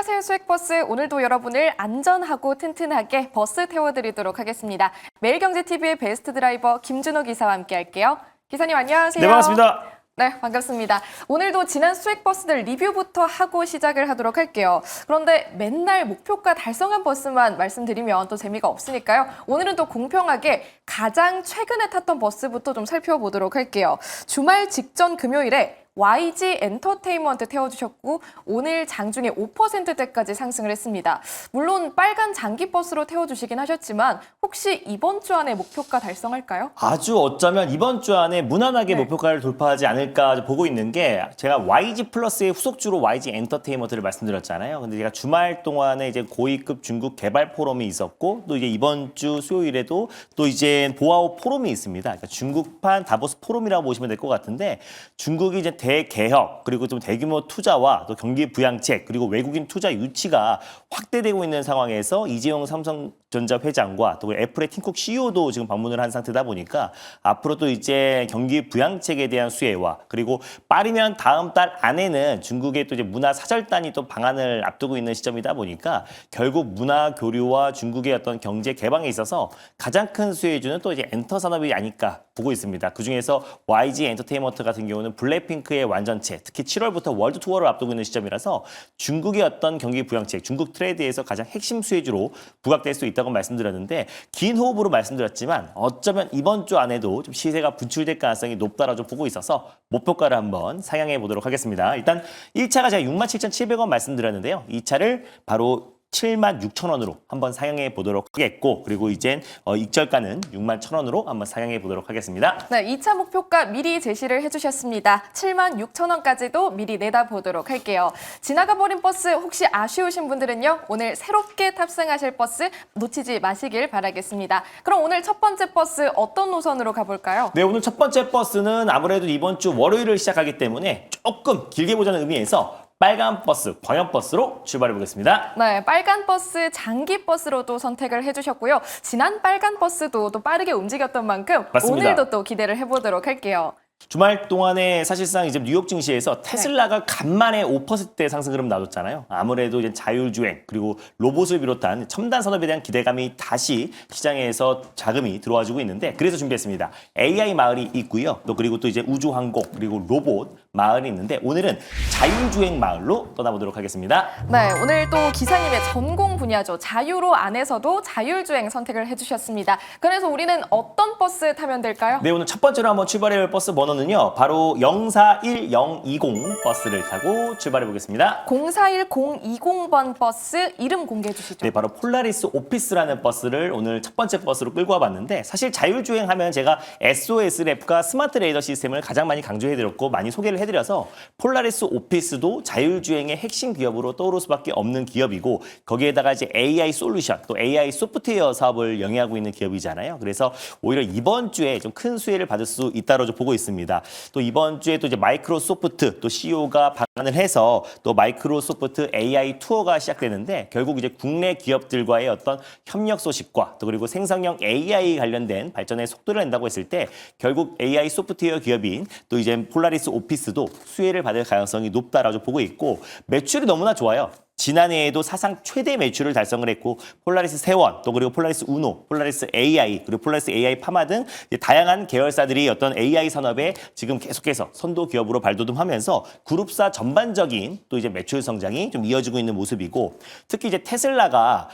안녕하세요, 수액버스. 오늘도 여러분을 안전하고 튼튼하게 버스 태워드리도록 하겠습니다. 매일경제TV의 베스트 드라이버 김준호 기사와 함께 할게요. 기사님 안녕하세요. 네, 반갑습니다. 네, 반갑습니다. 오늘도 지난 수액버스들 리뷰부터 하고 시작을 하도록 할게요. 그런데 맨날 목표가 달성한 버스만 말씀드리면 또 재미가 없으니까요. 오늘은 또 공평하게 가장 최근에 탔던 버스부터 좀 살펴보도록 할게요. 주말 직전 금요일에 YG 엔터테인먼트 태워주셨고 오늘 장중에 5%대까지 상승을 했습니다. 물론 빨간 장기버스로 태워주시긴 하셨지만 혹시 이번 주 안에 목표가 달성할까요? 아주 어쩌면 이번 주 안에 무난하게 목표가를 돌파하지 않을까 보고 있는 게 제가 YG 플러스의 후속주로 YG 엔터테인먼트를 말씀드렸잖아요. 근데 제가 주말 동안에 이제 고위급 중국 개발 포럼이 있었고 또 이제 이번 주 수요일에도 또 이제 보아오 포럼이 있습니다. 그러니까 중국판 다보스 포럼이라고 보시면 될 것 같은데 중국이 이제 대개혁 그리고 좀 대규모 투자와 또 경기 부양책 그리고 외국인 투자 유치가 확대되고 있는 상황에서 이재용 삼성전자 회장과 또 애플의 팀쿡 CEO도 지금 방문을 한 상태다 보니까 앞으로도 이제 경기 부양책에 대한 수혜와 그리고 빠르면 다음 달 안에는 중국의 또 이제 문화 사절단이 또 방한을 앞두고 있는 시점이다 보니까 결국 문화 교류와 중국의 어떤 경제 개방에 있어서 가장 큰 수혜주는 또 이제 엔터 산업이 아닐까 보고 있습니다. 그중에서 YG 엔터테인먼트 같은 경우는 블랙핑크의 완전체, 특히 7월부터 월드 투어를 앞두고 있는 시점이라서 중국의 어떤 경기 부양책, 중국 트레이드에서 가장 핵심 수혜주로 부각될 수 있다고 말씀드렸는데 긴 호흡으로 말씀드렸지만 어쩌면 이번 주 안에도 좀 시세가 분출될 가능성이 높다라고 좀 보고 있어서 목표가를 한번 상향해 보도록 하겠습니다. 일단 1차가 제가 67,700원 말씀드렸는데요. 2차를 바로 76,000원으로 한번 상향해 보도록 하겠고 그리고 이젠 익절가는 61,000원으로 한번 상향해 보도록 하겠습니다. 네, 2차 목표가 미리 제시를 해주셨습니다. 76,000원까지도 미리 내다보도록 할게요. 지나가버린 버스 혹시 아쉬우신 분들은요. 오늘 새롭게 탑승하실 버스 놓치지 마시길 바라겠습니다. 그럼 오늘 첫 번째 버스 어떤 노선으로 가볼까요? 네, 오늘 첫 번째 버스는 아무래도 이번 주 월요일을 시작하기 때문에 조금 길게 보자는 의미에서 빨간 버스, 광역버스로 출발해 보겠습니다. 네, 빨간 버스, 장기 버스로도 선택을 해주셨고요. 지난 빨간 버스도 또 빠르게 움직였던 만큼 맞습니다. 오늘도 또 기대를 해보도록 할게요. 주말 동안에 사실상 이제 뉴욕 증시에서 테슬라가 간만에 5%대 상승 흐름 나왔잖아요. 아무래도 이제 자율주행 그리고 로봇을 비롯한 첨단 산업에 대한 기대감이 다시 시장에서 자금이 들어와주고 있는데 그래서 준비했습니다. AI 마을이 있고요. 또 그리고 또 이제 우주항공 그리고 로봇 마을이 있는데 오늘은 자율주행 마을로 떠나보도록 하겠습니다. 네, 오늘 또 기사님의 전공 분야죠. 자유로 안에서도 자율주행 선택을 해주셨습니다. 그래서 우리는 어떤 버스 타면 될까요? 네, 오늘 첫 번째로 한번 출발해볼 버스 번호는요. 바로 041020 버스를 타고 출발해 보겠습니다. 041020번 버스 이름 공개해 주시죠. 네, 바로 폴라리스 오피스라는 버스를 오늘 첫 번째 버스로 끌고 와봤는데 사실 자율주행 하면 제가 SOS 랩과 스마트 레이더 시스템을 가장 많이 강조해드렸고 많이 소개를 해드려서 폴라리스 오피스도 자율주행의 핵심 기업으로 떠오를 수밖에 없는 기업이고 거기에다가 이제 AI 솔루션 또 AI 소프트웨어 사업을 영위하고 있는 기업이잖아요. 그래서 오히려 이번 주에 좀 큰 수혜를 받을 수 있다고 보고 있습니다. 또 이번 주에 또 이제 마이크로소프트 또 CEO가 방한을 해서 또 마이크로소프트 AI 투어가 시작되는데 결국 이제 국내 기업들과의 어떤 협력 소식과 또 그리고 생성형 AI 관련된 발전의 속도를 낸다고 했을 때 결국 AI 소프트웨어 기업인 또 이제 폴라리스 오피스도 수혜를 받을 가능성이 높다라고 보고 있고 매출이 너무나 좋아요. 지난해에도 사상 최대 매출을 달성을 했고 폴라리스 세원, 또 그리고 폴라리스 우노, 폴라리스 AI, 그리고 폴라리스 AI 파마 등 다양한 계열사들이 어떤 AI 산업에 지금 계속해서 선도 기업으로 발돋움하면서 그룹사 전반적인 또 이제 매출 성장이 좀 이어지고 있는 모습이고 특히 이제 테슬라가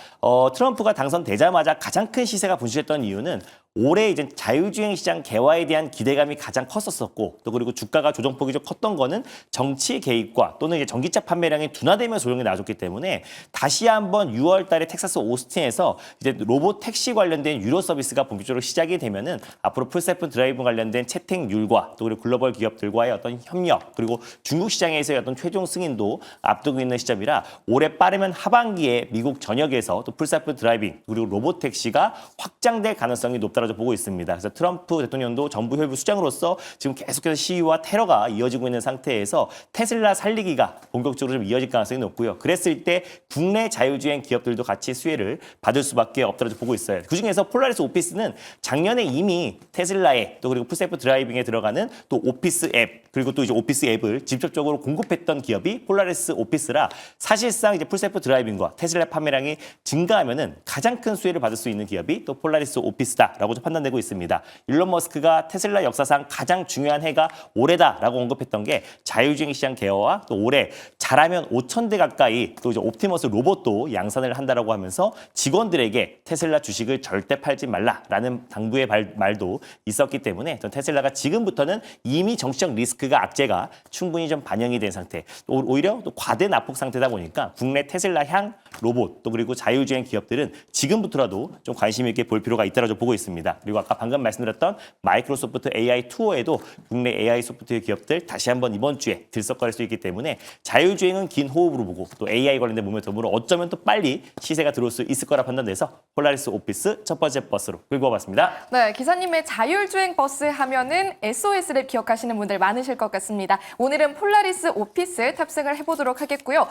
트럼프가 당선되자마자 가장 큰 시세가 분출했던 이유는 올해 이제 자율주행 시장 개화에 대한 기대감이 가장 컸었고 또 그리고 주가가 조정폭이 좀 컸던 거는 정치 개입과 또는 이제 전기차 판매량이 둔화되며 조정이 나왔기 때문에 다시 한번 6월 달에 텍사스 오스틴에서 이제 로봇 택시 관련된 유료 서비스가 본격적으로 시작이 되면은 앞으로 풀셀프 드라이브 관련된 채택률과 또 그리고 글로벌 기업들과의 어떤 협력 그리고 중국 시장에서의 어떤 최종 승인도 앞두고 있는 시점이라 올해 빠르면 하반기에 미국 전역에서 또 풀셀프 드라이빙 그리고 로봇 택시가 확장될 가능성이 높다. 없다라고 보고 있습니다. 그래서 트럼프 대통령도 정부 혈부 수장으로서 지금 계속해서 시위와 테러가 이어지고 있는 상태에서 테슬라 살리기가 본격적으로 좀 이어질 가능성이 높고요. 그랬을 때 국내 자율주행 기업들도 같이 수혜를 받을 수밖에 없다고 보고 있어요. 그중에서 폴라리스 오피스는 작년에 이미 테슬라에 또 그리고 풀셀프 드라이빙에 들어가는 또 오피스 앱 그리고 또 이제 오피스 앱을 직접적으로 공급했던 기업이 폴라리스 오피스라 사실상 이제 풀셀프 드라이빙과 테슬라 판매량이 증가하면은 가장 큰 수혜를 받을 수 있는 기업이 또 폴라리스 오피스다라고 판단되고 있습니다. 일론 머스크가 테슬라 역사상 가장 중요한 해가 올해다라고 언급했던 게 자율주행 시장 개화와 또 올해 잘하면 5,000대 가까이 또 이제 옵티머스 로봇도 양산을 한다라고 하면서 직원들에게 테슬라 주식을 절대 팔지 말라라는 당부의 말도 있었기 때문에 테슬라가 지금부터는 이미 정치적 리스크가 악재가 충분히 좀 반영이 된 상태, 또 오히려 또 과대 납폭 상태다 보니까 국내 테슬라 향 로봇 또 그리고 자율주행 기업들은 지금부터라도 좀 관심 있게 볼 필요가 있다고 보고 있습니다. 그리고 아까 방금 말씀드렸던 마이크로소프트 AI 투어에도 국내 AI 소프트웨어 기업들 다시 한번 이번 주에 들썩거릴 수 있기 때문에 자율주행은 긴 호흡으로 보고 또 AI 관련된 모멘텀으로 어쩌면 또 빨리 시세가 들어올 수 있을 거라 판단돼서 폴라리스 오피스 첫 번째 버스로 끌고 와봤습니다. 네, 기사님의 자율주행 버스 하면은 SOS를 기억하시는 분들 많으실 것 같습니다. 오늘은 폴라리스 오피스 탑승을 해보도록 하겠고요.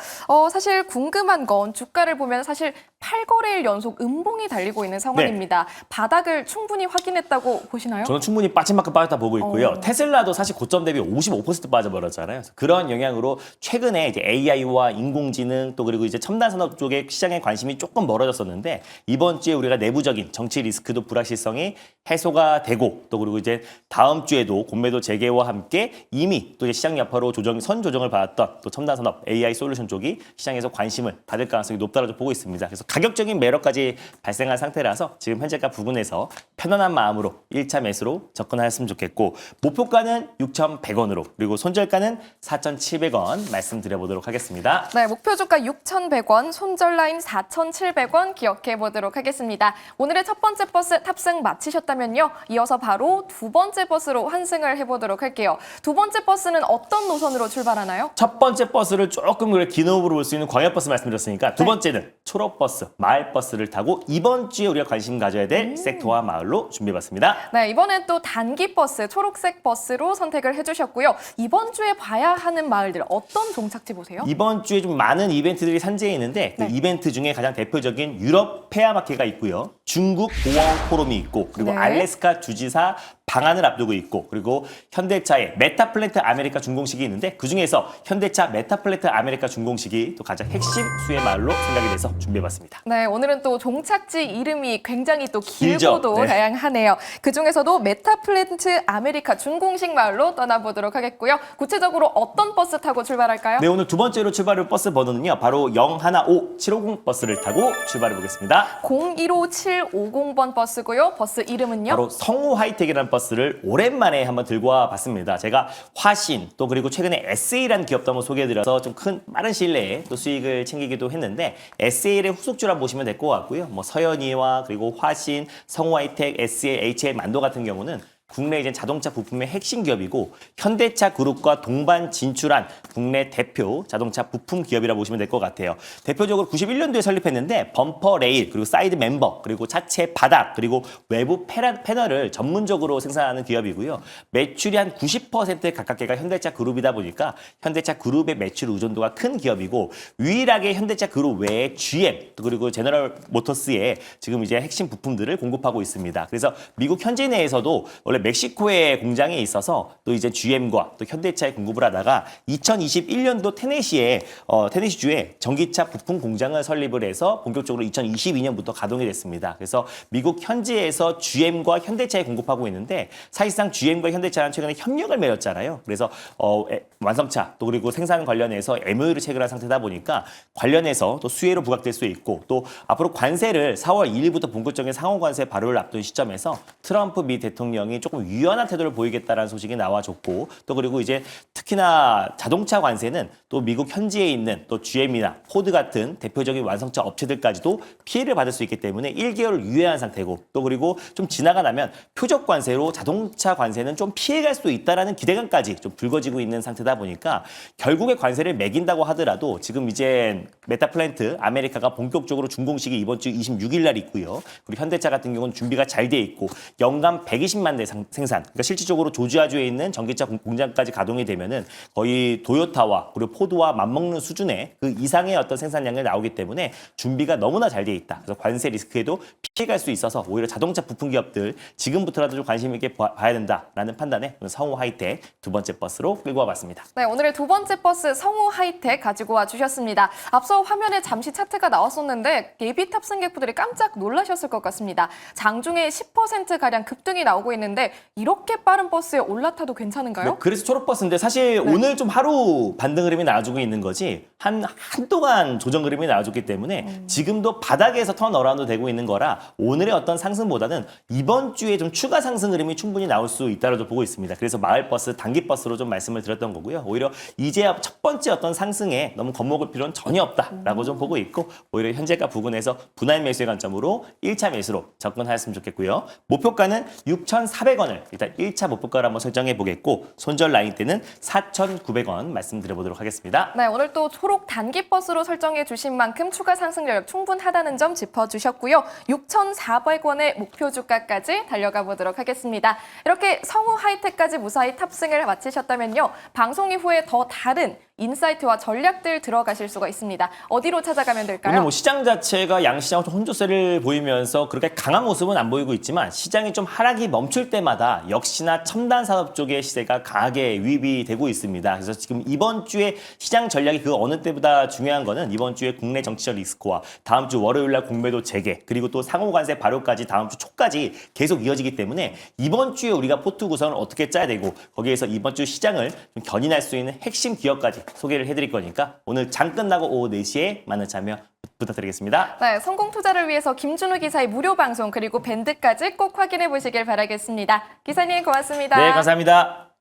사실 궁금한 건 주가를 보면 사실 8거래일 연속 음봉이 달리고 있는 상황입니다. 바닥을 충분히 확인했다고 보시나요? 저는 충분히 빠진 만큼 빠졌다 보고 있고요. 테슬라도 사실 고점 대비 55% 빠져버렸잖아요. 그래서 그런 영향으로 최근에 이제 AI와 인공지능 또 그리고 이제 첨단 산업 쪽에 시장에 관심이 조금 멀어졌었는데 이번 주에 우리가 내부적인 정치 리스크도 불확실성이 해소가 되고 또 그리고 이제 다음 주에도 공매도 재개와 함께 이미 또 이제 시장 여파로 선 조정을 받았던 또 첨단 산업 AI 솔루션 쪽이 시장에서 관심을 받을 가능성이 높다고 보고 있습니다. 그래서 가격적인 매력까지 발생한 상태라서 지금 현재가 부근에서 편안한 마음으로 1차 매수로 접근하였으면 좋겠고 목표가는 6,100원으로 그리고 손절가는 4,700원 말씀드려보도록 하겠습니다. 네, 목표 주가 6,100원, 손절 라인 4,700원 기억해 보도록 하겠습니다. 오늘의 첫 번째 버스 탑승 마치셨다면요. 이어서 바로 두 번째 버스로 환승을 해보도록 할게요. 두 번째 버스는 어떤 노선으로 출발하나요? 첫 번째 버스를 조금 긴 호흡으로 볼 수 있는 광역버스 말씀드렸으니까 두 번째는 초록버스, 마을버스를 타고 이번 주에 우리가 관심 가져야 될 섹터와 마을로 준비해봤습니다. 네, 이번엔 또 단기 버스, 초록색 버스로 선택을 해주셨고요. 이번 주에 봐야 하는 마을들 어떤 종착지 보세요? 이번 주에 좀 많은 이벤트들이 산재해 있는데 그 이벤트 중에 가장 대표적인 유럽 페아마켓가 있고요. 중국 보안 포럼이 있고 그리고 네. 알래스카 주지사 방안을 앞두고 있고 그리고 현대차의 메타플랜트 아메리카 준공식이 있는데 그중에서 현대차 메타플랜트 아메리카 준공식이 또 가장 핵심 수혜 마을로 생각이 돼서 준비해봤습니다. 네, 오늘은 또 종착지 이름이 굉장히 또 길죠? 길고도 네. 다양하네요. 그중에서도 메타플랜트 아메리카 준공식 마을로 떠나보도록 하겠고요. 구체적으로 어떤 버스 타고 출발할까요? 네, 오늘 두 번째로 출발할 버스 번호는요. 바로 015750 버스를 타고 출발해 보겠습니다. 015750번 버스고요. 버스 이름은요? 바로 성우 하이텍이라는 버스를 오랜만에 한번 들고 와봤습니다. 제가 화신 또 그리고 최근에 SA라는 기업도 한번 소개해드려서 좀 큰 빠른 시일 내에 또 수익을 챙기기도 했는데 SA의 후속주라 보시면 될 것 같고요. 뭐 서현이와 그리고 화신, 성우 하이텍, SA, HL 만도 같은 경우는 국내 이제 자동차 부품의 핵심 기업이고 현대차 그룹과 동반 진출한 국내 대표 자동차 부품 기업이라 보시면 될 것 같아요. 대표적으로 91년도에 설립했는데 범퍼 레일 그리고 사이드 멤버 그리고 차체 바닥 그리고 외부 패널을 전문적으로 생산하는 기업이고요. 매출이 한 90% 가깝게가 현대차 그룹이다 보니까 현대차 그룹의 매출 의존도가 큰 기업이고 유일하게 현대차 그룹 외에 GM 그리고 제너럴 모터스의 지금 이제 핵심 부품들을 공급하고 있습니다. 그래서 미국 현지 내에서도 원래 멕시코에 공장에 있어서 또 이제 GM과 또 현대차에 공급을 하다가 2021년도 테네시주에 전기차 부품 공장을 설립을 해서 본격적으로 2022년부터 가동이 됐습니다. 그래서 미국 현지에서 GM과 현대차에 공급하고 있는데 사실상 GM과 현대차는 최근에 협력을 맺었잖아요. 그래서 완성차 또 그리고 생산 관련해서 MOU를 체결한 상태다 보니까 관련해서 또 수혜로 부각될 수 있고 또 앞으로 관세를 4월 1일부터 본격적인 상호 관세 발효를 앞둔 시점에서 트럼프 미 대통령이 조금 조금 유연한 태도를 보이겠다라는 소식이 나와줬고 또 그리고 이제 특히나 자동차 관세는 또 미국 현지에 있는 또 GM이나 포드 같은 대표적인 완성차 업체들까지도 피해를 받을 수 있기 때문에 1개월을 유예한 상태고 또 그리고 좀 지나가 나면 표적 관세로 자동차 관세는 좀 피해갈 수도 있다라는 기대감까지 좀 불거지고 있는 상태다 보니까 결국에 관세를 매긴다고 하더라도 지금 이제 메타플랜트 아메리카가 본격적으로 준공식이 이번 주 26일 날 있고요. 그리고 현대차 같은 경우는 준비가 잘 돼 있고 연간 120만 대 생산. 그러니까 실질적으로 조지아주에 있는 전기차 공장까지 가동이 되면은 거의 도요타와 그리고 포드와 맞먹는 수준의 그 이상의 어떤 생산량이 나오기 때문에 준비가 너무나 잘 돼 있다. 그래서 관세 리스크에도 피해갈 수 있어서 오히려 자동차 부품 기업들 지금부터라도 좀 관심 있게 봐야 된다라는 판단에 성우 하이텍 두 번째 버스로 끌고 와봤습니다. 네, 오늘의 두 번째 버스 성우 하이텍 가지고 와 주셨습니다. 앞서 화면에 잠시 차트가 나왔었는데 예비 탑승객분들이 깜짝 놀라셨을 것 같습니다. 장중에 10%가량 급등이 나오고 있는데 이렇게 빠른 버스에 올라타도 괜찮은가요? 네, 그래서 초록버스인데 사실 오늘 좀 하루 반등 흐름이 나와주고 있는 거지 한동안 조정 흐름이 나와줬기 때문에 지금도 바닥에서 턴어라운드 되고 있는 거라 오늘의 어떤 상승보다는 이번 주에 좀 추가 상승 흐름이 충분히 나올 수 있다고 보고 있습니다. 그래서 마을버스, 단기버스로 좀 말씀을 드렸던 거고요. 오히려 이제 첫 번째 어떤 상승에 너무 겁먹을 필요는 전혀 없다라고 좀 보고 있고 오히려 현재가 부근에서 분할 매수의 관점으로 1차 매수로 접근하였으면 좋겠고요. 목표가는 6,400원을 일단 1차 목표가를 한번 설정해 보겠고 손절 라인 때는 4,900원 말씀드려보도록 하겠습니다. 네, 오늘 또 초록 단기 버스로 설정해 주신 만큼 추가 상승 여력 충분하다는 점 짚어주셨고요. 6,400원의 목표 주가까지 달려가 보도록 하겠습니다. 이렇게 성우 하이텍까지 무사히 탑승을 마치셨다면요. 방송 이후에 더 다른 인사이트와 전략들 들어가실 수가 있습니다. 어디로 찾아가면 될까요? 오늘 뭐 시장 자체가 양시장 혼조세를 보이면서 그렇게 강한 모습은 안 보이고 있지만 시장이 좀 하락이 멈출 때마다 역시나 첨단 산업 쪽의 시세가 강하게 유입이 되고 있습니다. 그래서 지금 이번 주에 시장 전략이 그 어느 때보다 중요한 거는 이번 주에 국내 정치적 리스크와 다음 주 월요일 날 공매도 재개 그리고 또 상호관세 발효까지 다음 주 초까지 계속 이어지기 때문에 이번 주에 우리가 포트 구성을 어떻게 짜야 되고 거기에서 이번 주 시장을 좀 견인할 수 있는 핵심 기업까지 소개를 해드릴 거니까 오늘 장 끝나고 오후 4시에 많은 참여 부탁드리겠습니다. 네, 성공 투자를 위해서 김준우 기사의 무료 방송 그리고 밴드까지 꼭 확인해 보시길 바라겠습니다. 기사님 고맙습니다. 네, 감사합니다.